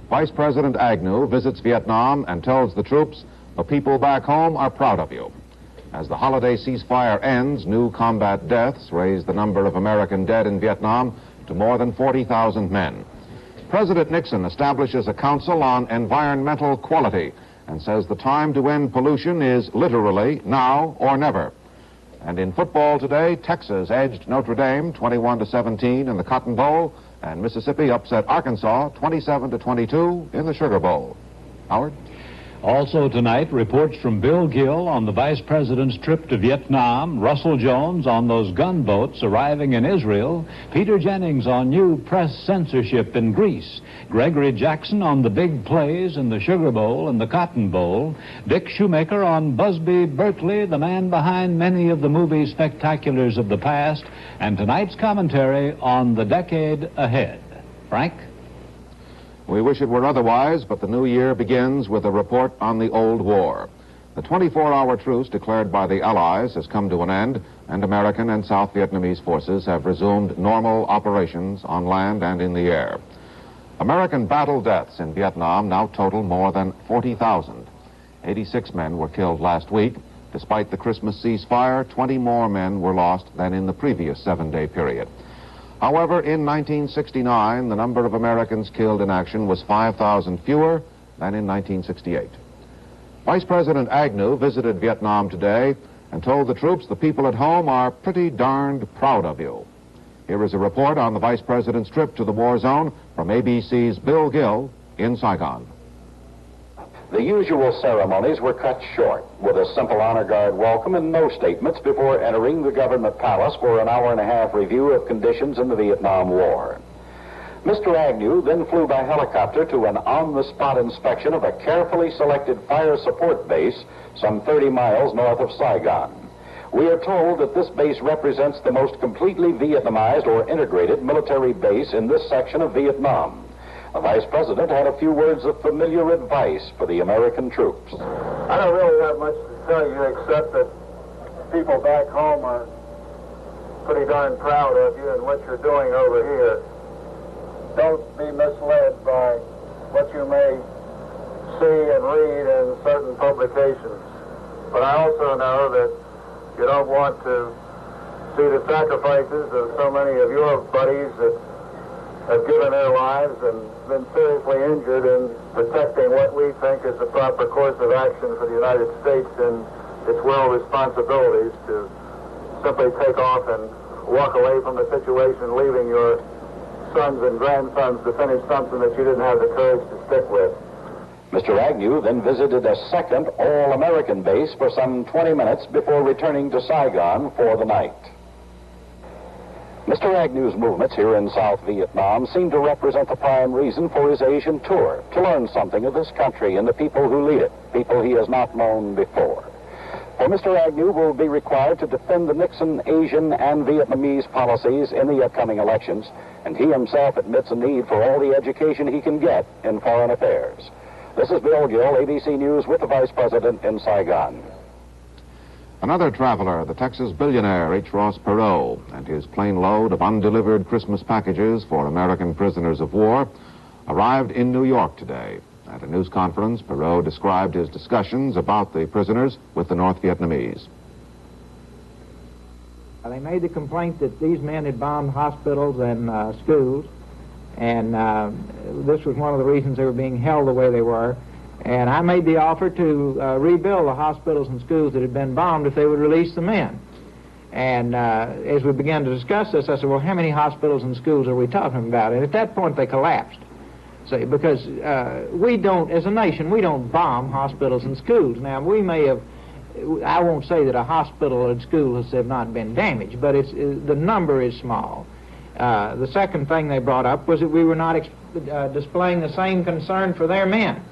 Vice President Agnew visits Vietnam and tells the troops, the people back home are proud of you. As the holiday ceasefire ends, new combat deaths raise the number of American dead in Vietnam to more than 40,000 men. President Nixon establishes a council on environmental quality and says the time to end pollution is literally now or never. And in football today, Texas edged Notre Dame 21-17 in the Cotton Bowl, and Mississippi upset Arkansas 27-22 in the Sugar Bowl. Howard? Also tonight, reports from Bill Gill on the Vice President's trip to Vietnam, Russell Jones on those gunboats arriving in Israel, Peter Jennings on new press censorship in Greece, Gregory Jackson on the big plays in the Sugar Bowl and the Cotton Bowl, Dick Shoemaker on Busby Berkeley, the man behind many of the movie spectaculars of the past, and tonight's commentary on the decade ahead. Frank? We wish it were otherwise, but the new year begins with a report on the old war. The 24-hour truce declared by the Allies has come to an end, and American and South Vietnamese forces have resumed normal operations on land and in the air. American battle deaths in Vietnam now total more than 40,000. 86 men were killed last week. Despite the Christmas ceasefire, 20 more men were lost than in the previous 7-day period. However, in 1969, the number of Americans killed in action was 5,000 fewer than in 1968. Vice President Agnew visited Vietnam today and told the troops the people at home are pretty darned proud of you. Here is a report on the Vice President's trip to the war zone from ABC's Bill Gill in Saigon. The usual ceremonies were cut short, with a simple honor guard welcome and no statements before entering the government palace for an hour-and-a-half review of conditions in the Vietnam War. Mr. Agnew then flew by helicopter to an on-the-spot inspection of a carefully selected fire support base some 30 miles north of Saigon. We are told that this base represents the most completely Vietnamized or integrated military base in this section of Vietnam. The Vice President had a few words of familiar advice for the American troops. I don't really have much to tell you except that people back home are pretty darn proud of you and what you're doing over here. Don't be misled by what you may see and read in certain publications. But I also know that you don't want to see the sacrifices of so many of your buddies that have given their lives and been seriously injured in protecting what we think is the proper course of action for the United States and its world responsibilities, to simply take off and walk away from the situation, leaving your sons and grandsons to finish something that you didn't have the courage to stick with. Mr. Agnew then visited a second all-American base for some 20 minutes before returning to Saigon for the night. Mr. Agnew's movements here in South Vietnam seem to represent the prime reason for his Asian tour, to learn something of this country and the people who lead it, people he has not known before. For Mr. Agnew will be required to defend the Nixon, Asian, and Vietnamese policies in the upcoming elections, and he himself admits a need for all the education he can get in foreign affairs. This is Bill Gill, ABC News, with the Vice President in Saigon. Another traveler, the Texas billionaire H. Ross Perot, and his plane load of undelivered Christmas packages for American prisoners of war, arrived in New York today. At a news conference, Perot described his discussions about the prisoners with the North Vietnamese. They made the complaint that these men had bombed hospitals and schools, and this was one of the reasons they were being held the way they were. And I made the offer to rebuild the hospitals and schools that had been bombed if they would release the men. And as we began to discuss this, I said, well, how many hospitals and schools are we talking about? And at that point, they collapsed. See, because we don't, as a nation, we don't bomb hospitals and schools. Now, we may have, I won't say that a hospital and school have not been damaged, but the number is small. The second thing they brought up was that we were not displaying the same concern for their men.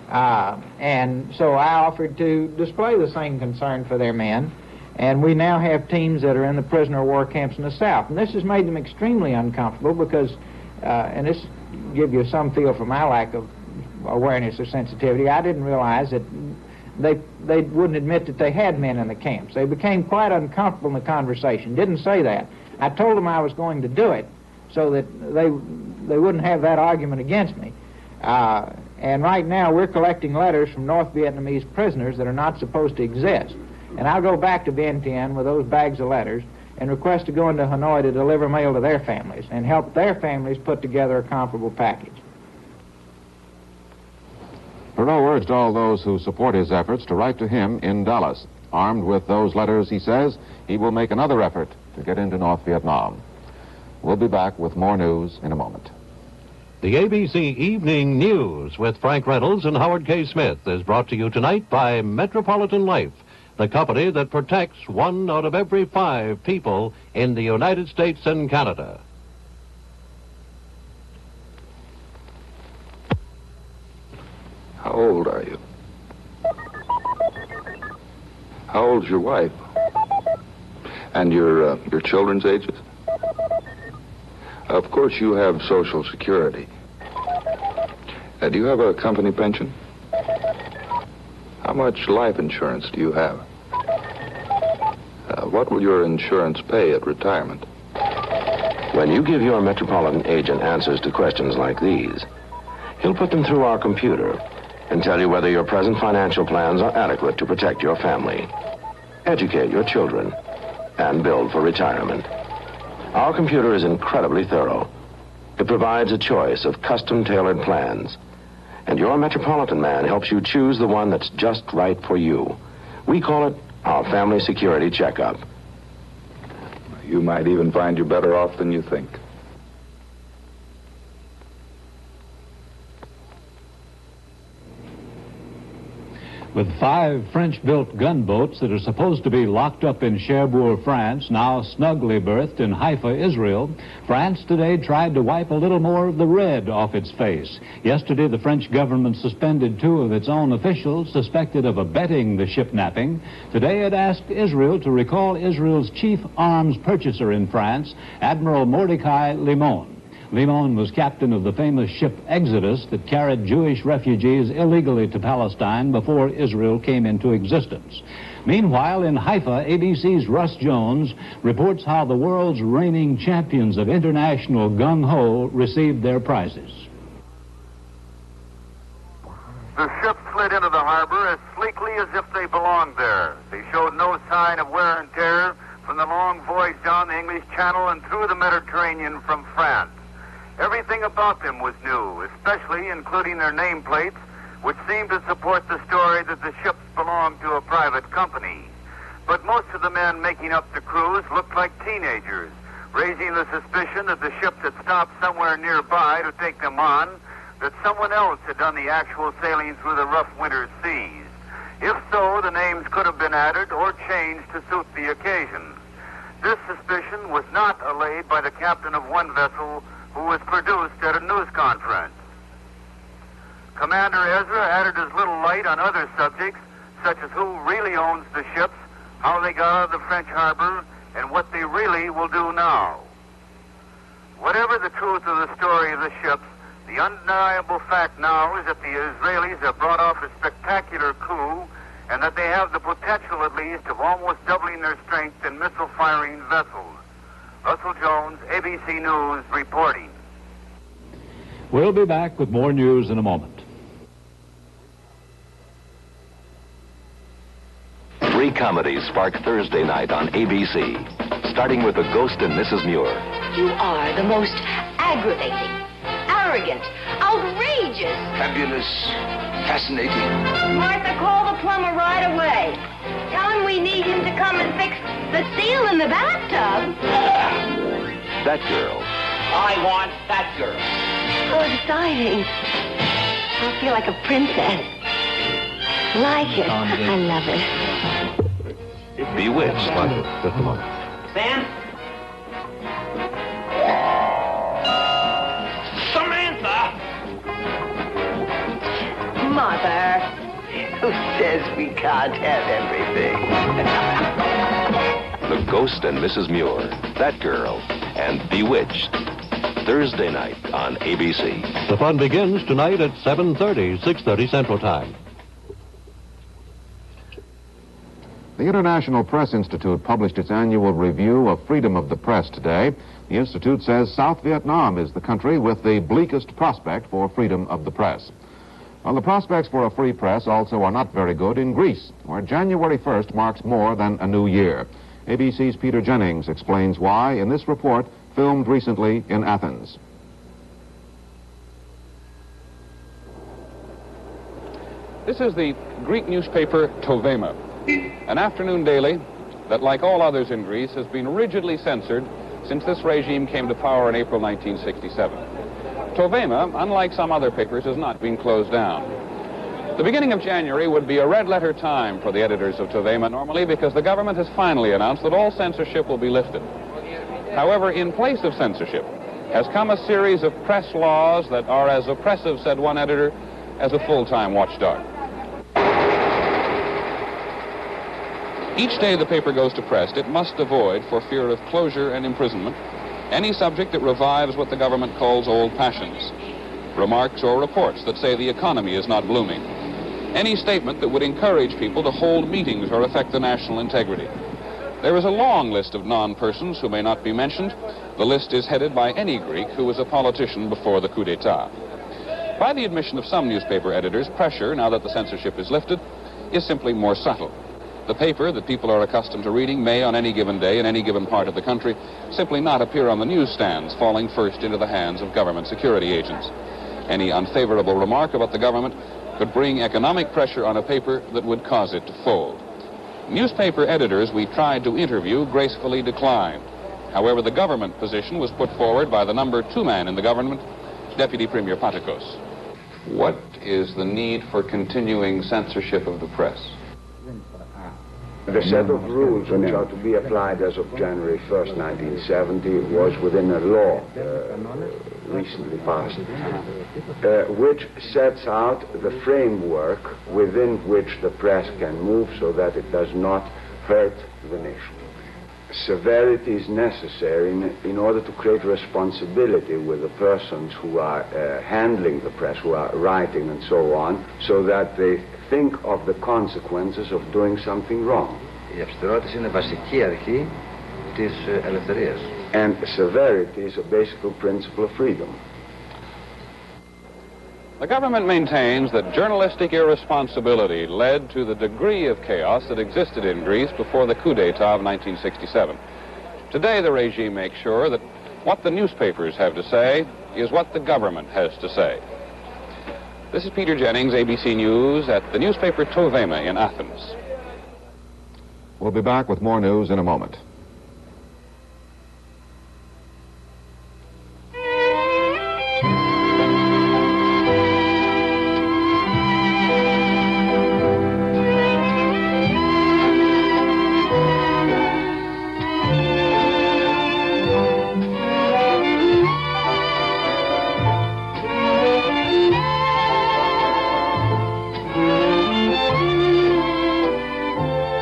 And so I offered to display the same concern for their men, and we now have teams that are in the prisoner of war camps in the South. And this has made them extremely uncomfortable because, and this gives you some feel for my lack of awareness or sensitivity, I didn't realize that they wouldn't admit that they had men in the camps. They became quite uncomfortable in the conversation, didn't say that. I told them I was going to do it so that they wouldn't have that argument against me. And right now we're collecting letters from North Vietnamese prisoners that are not supposed to exist. And I'll go back to Vientiane with those bags of letters and request to go into Hanoi to deliver mail to their families and help their families put together a comparable package. Perot urged all those who support his efforts to write to him in Dallas. Armed with those letters, he says, he will make another effort to get into North Vietnam. We'll be back with more news in a moment. The ABC Evening News with Frank Reynolds and Howard K. Smith is brought to you tonight by Metropolitan Life, the company that protects 1 out of every 5 people in the United States and Canada. How old are you? How old's your wife? And your children's ages? Of course, you have Social Security. Do you have a company pension? How much life insurance do you have? What will your insurance pay at retirement? When you give your Metropolitan agent answers to questions like these, he'll put them through our computer and tell you whether your present financial plans are adequate to protect your family, educate your children, and build for retirement. Our computer is incredibly thorough. It provides a choice of custom-tailored plans, and your Metropolitan man helps you choose the one that's just right for you. We call it our Family Security Checkup. You might even find you're better off than you think. With 5 French-built gunboats that are supposed to be locked up in Cherbourg, France, now snugly berthed in Haifa, Israel, France today tried to wipe a little more of the red off its face. Yesterday, the French government suspended 2 of its own officials suspected of abetting the ship-napping. Today, it asked Israel to recall Israel's chief arms purchaser in France, Admiral Mordecai Limon. Limon was captain of the famous ship Exodus that carried Jewish refugees illegally to Palestine before Israel came into existence. Meanwhile, in Haifa, ABC's Russ Jones reports how the world's reigning champions of international gung-ho received their prizes. The ship slid into the harbor as sleekly as if they belonged there. They showed no sign of wear and tear from the long voyage down the English Channel and through the Mediterranean from France. Everything about them was new, especially including their nameplates, which seemed to support the story that the ships belonged to a private company. But most of the men making up the crews looked like teenagers, raising the suspicion that the ships had stopped somewhere nearby to take them on, that someone else had done the actual sailing through the rough winter seas. If so, the names could have been added or changed to suit the occasion. This suspicion was not allayed by the captain of one vessel who was produced at a news conference. Commander Ezra added his little light on other subjects, such as who really owns the ships, how they got out of the French harbor, and what they really will do now. Whatever the truth of the story of the ships, the undeniable fact now is that the Israelis have brought off a spectacular coup, and that they have the potential, at least, of almost doubling their strength in missile-firing vessels. Russell Jones, ABC News, reporting. We'll be back with more news in a moment. 3 comedies spark Thursday night on ABC, starting with The Ghost and Mrs. Muir. You are the most aggravating, arrogant, outrageous. Fabulous, fascinating. Martha, call the plumber right away. Tell him we need him to come and fix the seal in the bathtub. That Girl. I want that girl. Oh, exciting. I feel like a princess. Like it. I love it. Bewitched. Just a moment. Sam? Samantha! Mother. Who says we can't have everything? The Ghost and Mrs. Muir, That Girl, and Bewitched. Thursday night on ABC. The fun begins tonight at 7:30, 6:30 Central Time. The International Press Institute published its annual review of freedom of the press today. The Institute says South Vietnam is the country with the bleakest prospect for freedom of the press. Well, the prospects for a free press also are not very good in Greece, where January 1st marks more than a new year. ABC's Peter Jennings explains why in this report filmed recently in Athens. This is the Greek newspaper Tovema, an afternoon daily that, like all others in Greece, has been rigidly censored since this regime came to power in April 1967. Tovema, unlike some other papers, has not been closed down. The beginning of January would be a red-letter time for the editors of Tovema normally, because the government has finally announced that all censorship will be lifted. However, in place of censorship has come a series of press laws that are as oppressive, said one editor, as a full-time watchdog. Each day the paper goes to press, it must avoid, for fear of closure and imprisonment, any subject that revives what the government calls old passions, remarks or reports that say the economy is not blooming, any statement that would encourage people to hold meetings or affect the national integrity. There is a long list of non-persons who may not be mentioned. The list is headed by any Greek who was a politician before the coup d'etat. By the admission of some newspaper editors, pressure, now that the censorship is lifted, is simply more subtle. The paper that people are accustomed to reading may, on any given day in any given part of the country, simply not appear on the newsstands, falling first into the hands of government security agents. Any unfavorable remark about the government could bring economic pressure on a paper that would cause it to fold. Newspaper editors we tried to interview gracefully declined. However, the government position was put forward by the number 2 man in the government, Deputy Premier Patikos. What is the need for continuing censorship of the press? The set of rules which are to be applied as of January 1st, 1970 was within a law recently passed, which sets out the framework within which the press can move so that it does not hurt the nation. Severity is necessary in order to create responsibility with the persons who are handling the press, who are writing and so on, so that they think of the consequences of doing something wrong. And severity is a basic principle of freedom. The government maintains that journalistic irresponsibility led to the degree of chaos that existed in Greece before the coup d'etat of 1967. Today, the regime makes sure that what the newspapers have to say is what the government has to say. This is Peter Jennings, ABC News, at the newspaper Tovema in Athens. We'll be back with more news in a moment.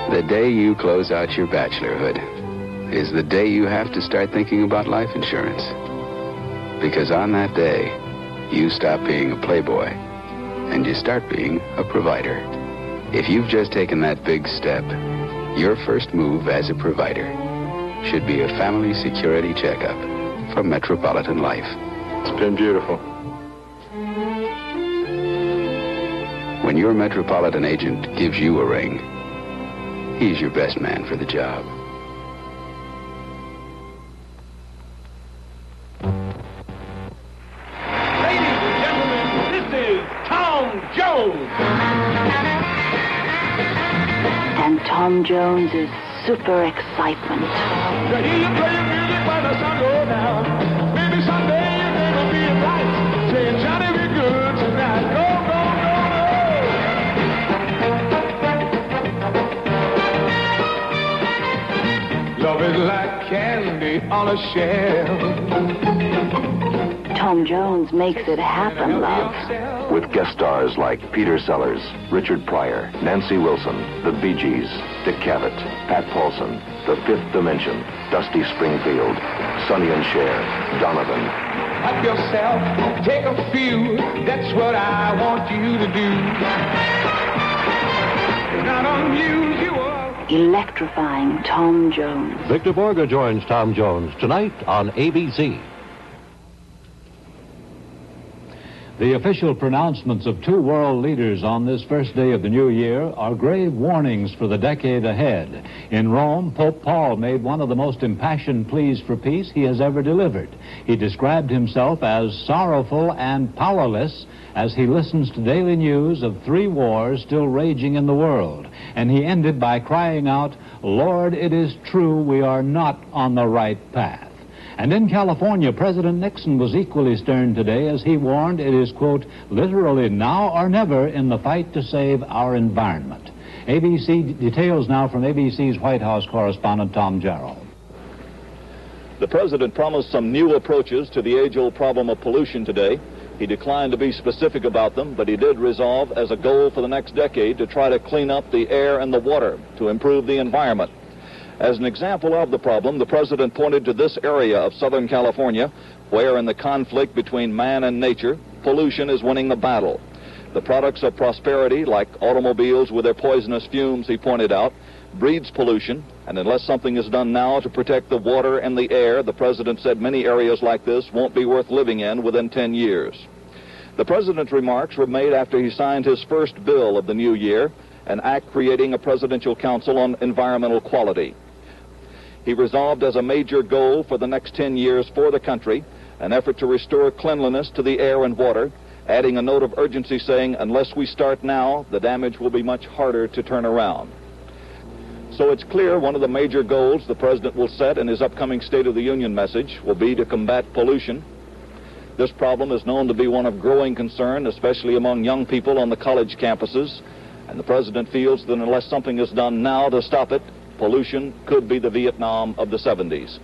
The day you close out your bachelorhood is the day you have to start thinking about life insurance. Because on that day, you stop being a playboy and you start being a provider. If you've just taken that big step, your first move as a provider should be a family security checkup from Metropolitan Life. It's been beautiful. When your Metropolitan agent gives you a ring, he's your best man for the job. Ladies and gentlemen, this is Tom Jones. And Tom Jones is super excitement. To hear you play your music when the sun goes down. Maybe someday you're gonna be a light, saying Johnny be good tonight. Go, go, go, go. Love is like candy on a shelf. Tom Jones makes it happen, love. With guest stars like Peter Sellers, Richard Pryor, Nancy Wilson, the Bee Gees, Dick Cavett, Pat Paulson, The Fifth Dimension, Dusty Springfield, Sonny and Cher, Donovan. Help yourself, take a few, that's what I want you to do. It's not unusual. electrifying Tom Jones. Victor Borger joins Tom Jones tonight on ABC. The official pronouncements of two world leaders on this first day of the new year are grave warnings for the decade ahead. In Rome, Pope Paul made one of the most impassioned pleas for peace he has ever delivered. He described himself as sorrowful and powerless as he listens to daily news of 3 wars still raging in the world. And he ended by crying out, "Lord, it is true we are not on the right path." And in California, President Nixon was equally stern today as he warned it is, quote, literally now or never in the fight to save our environment. ABC details now from ABC's White House correspondent Tom Jarrell. The president promised some new approaches to the age-old problem of pollution today. He declined to be specific about them, but he did resolve as a goal for the next decade to try to clean up the air and the water to improve the environment. As an example of the problem, the president pointed to this area of Southern California, where in the conflict between man and nature, pollution is winning the battle. The products of prosperity, like automobiles with their poisonous fumes, he pointed out, breeds pollution, and unless something is done now to protect the water and the air, the president said many areas like this won't be worth living in within 10 years. The president's remarks were made after he signed his first bill of the new year, an act creating a presidential council on environmental quality. He resolved as a major goal for the next 10 years for the country an effort to restore cleanliness to the air and water, adding a note of urgency saying, unless we start now, the damage will be much harder to turn around. So it's clear one of the major goals the president will set in his upcoming State of the Union message will be to combat pollution. This problem is known to be one of growing concern, especially among young people on the college campuses, and the president feels that unless something is done now to stop it, pollution could be the Vietnam of the 70s.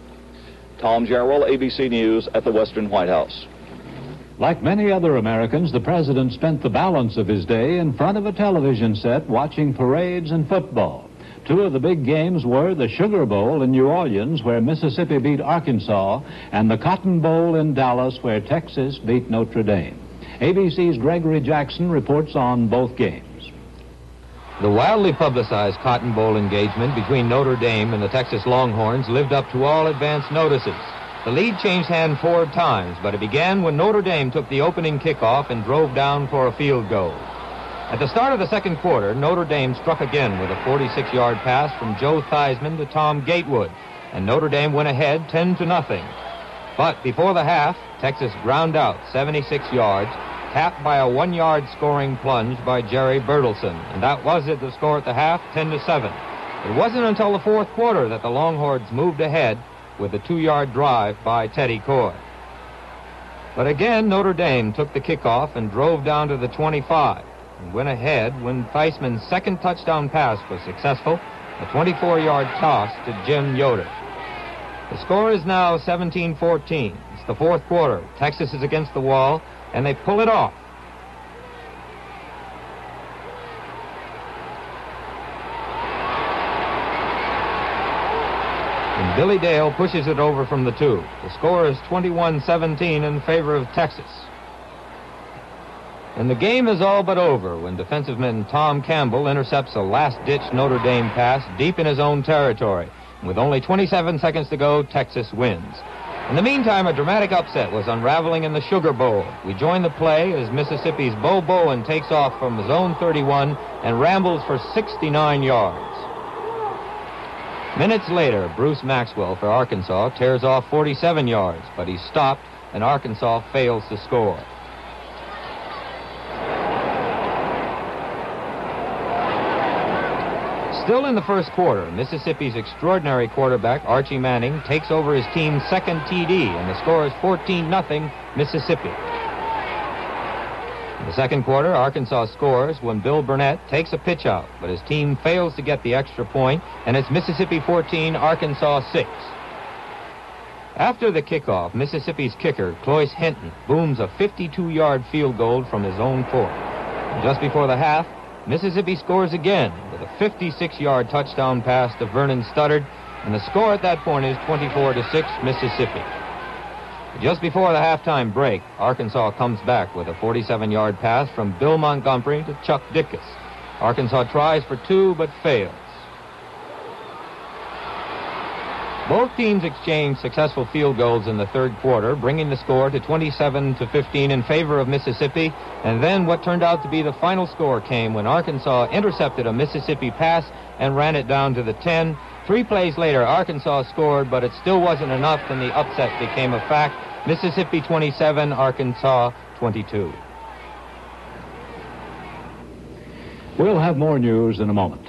Tom Jarrell, ABC News at the Western White House. Like many other Americans, the president spent the balance of his day in front of a television set watching parades and football. 2 of the big games were the Sugar Bowl in New Orleans, where Mississippi beat Arkansas, and the Cotton Bowl in Dallas, where Texas beat Notre Dame. ABC's Gregory Jackson reports on both games. The wildly publicized Cotton Bowl engagement between Notre Dame and the Texas Longhorns lived up to all advance notices. The lead changed hand 4 times, but it began when Notre Dame took the opening kickoff and drove down for a field goal. At the start of the second quarter, Notre Dame struck again with a 46-yard pass from Joe Theismann to Tom Gatewood, and Notre Dame went ahead 10-0. But before the half, Texas ground out 76 yards, capped by a 1-yard scoring plunge by Jerry Bertelsen, and that was it, the score at the half, 10-7. It wasn't until the fourth quarter that the Longhorns moved ahead with a 2-yard drive by Teddy Coy. But again, Notre Dame took the kickoff and drove down to the 25 and went ahead when Theismann's second touchdown pass was successful, a 24-yard toss to Jim Yoder. The score is now 17-14. It's the fourth quarter. Texas is against the wall, and they pull it off. And Billy Dale pushes it over from the 2. The score is 21-17 in favor of Texas. And the game is all but over when defensiveman Tom Campbell intercepts a last-ditch Notre Dame pass deep in his own territory. And with only 27 seconds to go, Texas wins. In the meantime, a dramatic upset was unraveling in the Sugar Bowl. We join the play as Mississippi's Bo Bowen takes off from his own 31 and rambles for 69 yards. Minutes later, Bruce Maxwell for Arkansas tears off 47 yards, but he's stopped and Arkansas fails to score. Still in the first quarter, Mississippi's extraordinary quarterback, Archie Manning, takes over his team's second TD, and the score is 14-0 Mississippi. In the second quarter, Arkansas scores when Bill Burnett takes a pitch out, but his team fails to get the extra point, and it's Mississippi 14, Arkansas 6. After the kickoff, Mississippi's kicker, Cloyce Hinton, booms a 52-yard field goal from his own 4. And just before the half, Mississippi scores again with a 56-yard touchdown pass to Vernon Studdard, and the score at that point is 24-6 Mississippi. Just before the halftime break, Arkansas comes back with a 47-yard pass from Bill Montgomery to Chuck Dickus. Arkansas tries for 2 but fails. Both teams exchanged successful field goals in the third quarter, bringing the score to 27-15 in favor of Mississippi. And then what turned out to be the final score came when Arkansas intercepted a Mississippi pass and ran it down to the 10. 3 plays later, Arkansas scored, but it still wasn't enough, and the upset became a fact. Mississippi 27, Arkansas 22. We'll have more news in a moment.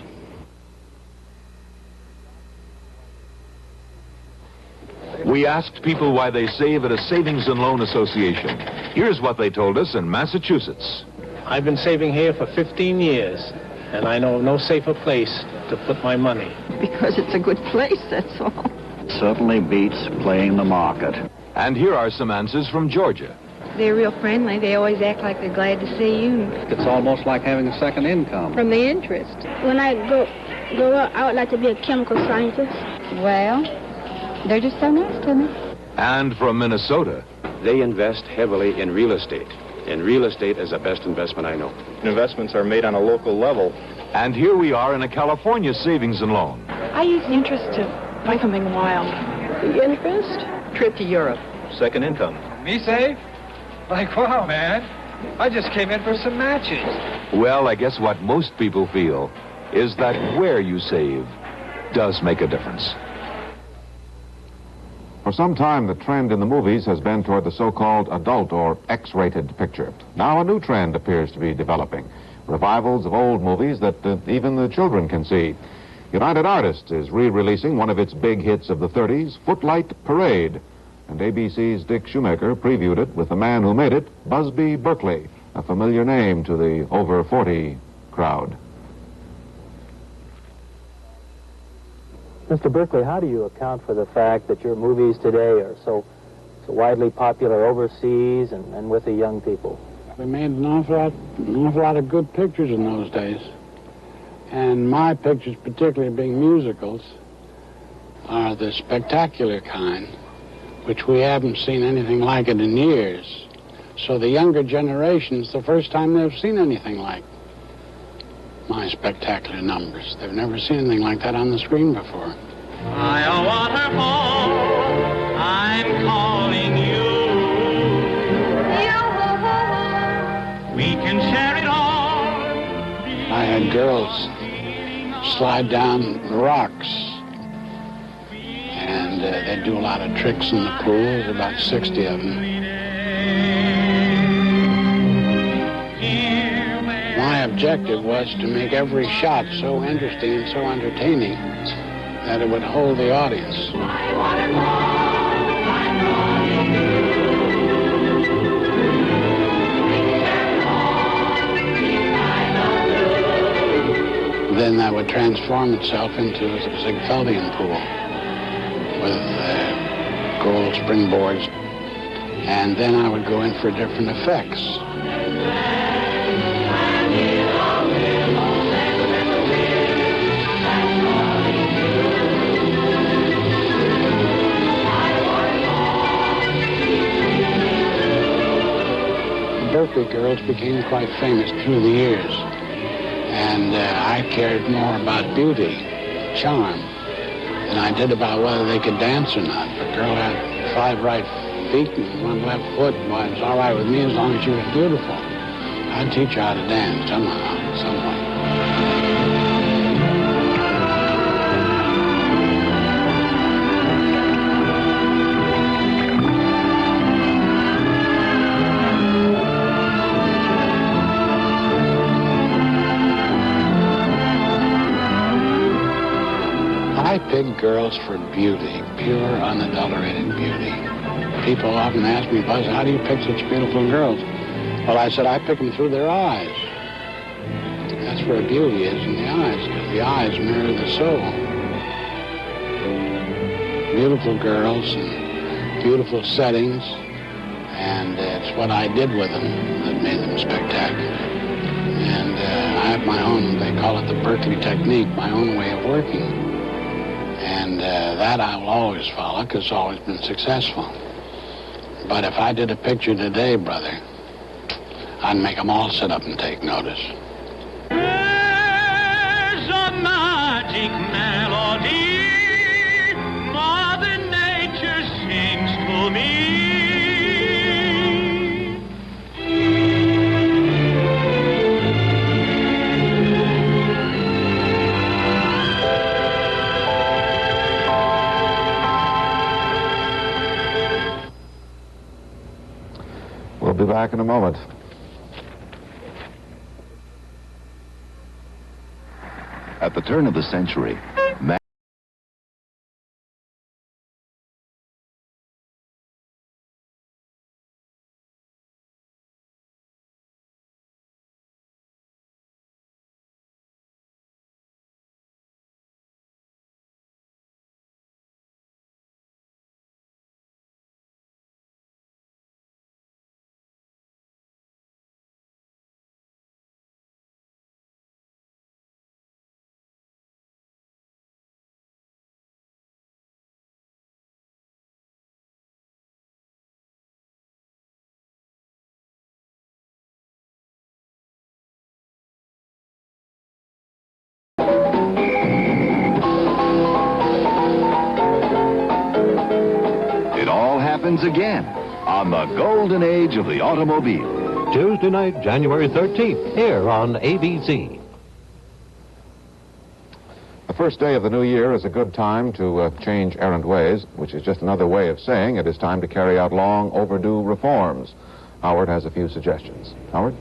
We asked people why they save at a savings and loan association. Here's what they told us in Massachusetts. I've been saving here for 15 years, and I know of no safer place to put my money. Because it's a good place, that's all. Certainly beats playing the market. And here are some answers from Georgia. They're real friendly. They always act like they're glad to see you. It's almost like having a second income. From the interest. When I grow up, I would like to be a chemical scientist. Well, they're just so nice to me. And from Minnesota. They invest heavily in real estate. And real estate is the best investment I know. Investments are made on a local level. And here we are in a California savings and loan. I use the interest to buy something wild. The interest? Trip to Europe. Second income. Me save? Like, wow, man. I just came in for some matches. Well, I guess what most people feel is that where you save does make a difference. For some time, the trend in the movies has been toward the so-called adult or X-rated picture. Now a new trend appears to be developing. Revivals of old movies that even the children can see. United Artists is re-releasing one of its big hits of the 30s, Footlight Parade. And ABC's Dick Shoemaker previewed it with the man who made it, Busby Berkeley, a familiar name to the over 40 crowd. Mr. Berkeley, how do you account for the fact that your movies today are so widely popular overseas and with the young people? We made an awful lot of good pictures in those days. And my pictures, particularly being musicals, are the spectacular kind, which we haven't seen anything like it in years. So the younger generation's the first time they've seen anything like my spectacular numbers. They've never seen anything like that on the screen before. By a waterfall, I'm calling you. We can share it all. I had girls slide down the rocks, and they do a lot of tricks in the pool. There's about 60 of them. My objective was to make every shot so interesting and so entertaining that it would hold the audience. Then that would transform itself into a Ziegfeldian pool with gold springboards, and then I would go in for different effects. Berkeley girls became quite famous through the years, and I cared more about beauty, charm, than I did about whether they could dance or not. If a girl had 5 right feet and 1 left foot, well, it was all right with me as long as she was beautiful. I'd teach her how to dance somehow, some way. I pick girls for beauty, pure, unadulterated beauty. People often ask me, Buzz, how do you pick such beautiful girls? Well, I said, I pick them through their eyes. That's where beauty is, in the eyes, because the eyes mirror the soul. Beautiful girls and beautiful settings, and it's what I did with them that made them spectacular. And I have my own, they call it the Berkeley technique, my own way of working. And that I will always follow, because it's always been successful. But if I did a picture today, brother, I'd make them all sit up and take notice. There's a magic melody, but back in a moment. At the turn of the century, again on the golden age of the automobile. Tuesday night, January 13th, here on ABC. The first day of the new year is a good time to change errant ways, which is just another way of saying it is time to carry out long overdue reforms. Howard has a few suggestions. Howard?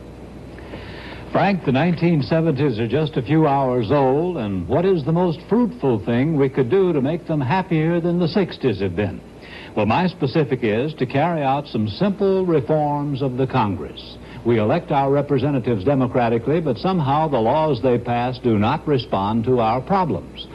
Frank, the 1970s are just a few hours old, and what is the most fruitful thing we could do to make them happier than the 60s have been? Well, my specific is to carry out some simple reforms of the Congress. We elect our representatives democratically, but somehow the laws they pass do not respond to our problems.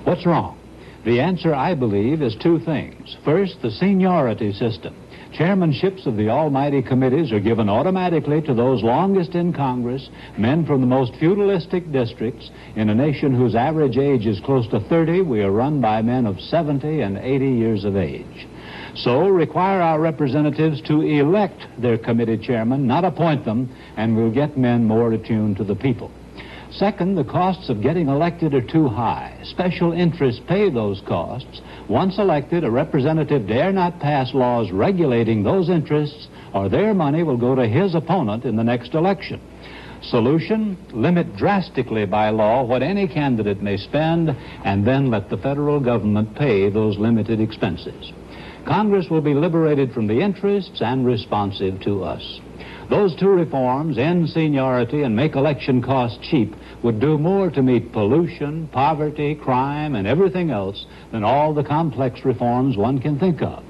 What's wrong? The answer, I believe, is two things. First, the seniority system. Chairmanships of the almighty committees are given automatically to those longest in Congress, men from the most feudalistic districts. In a nation whose average age is close to 30, we are run by men of 70 and 80 years of age. So require our representatives to elect their committee chairmen, not appoint them, and we'll get men more attuned to the people. Second, the costs of getting elected are too high. Special interests pay those costs. Once elected, a representative dare not pass laws regulating those interests, or their money will go to his opponent in the next election. Solution, limit drastically by law what any candidate may spend, and then let the federal government pay those limited expenses. Congress will be liberated from the interests and responsive to us. Those two reforms, end seniority and make election costs cheap, would do more to meet pollution, poverty, crime, and everything else than all the complex reforms one can think of.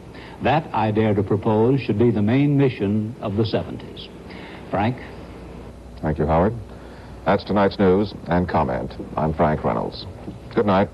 That, I dare to propose, should be the main mission of the 70s. Frank? Thank you, Howard. That's tonight's news and comment. I'm Frank Reynolds. Good night.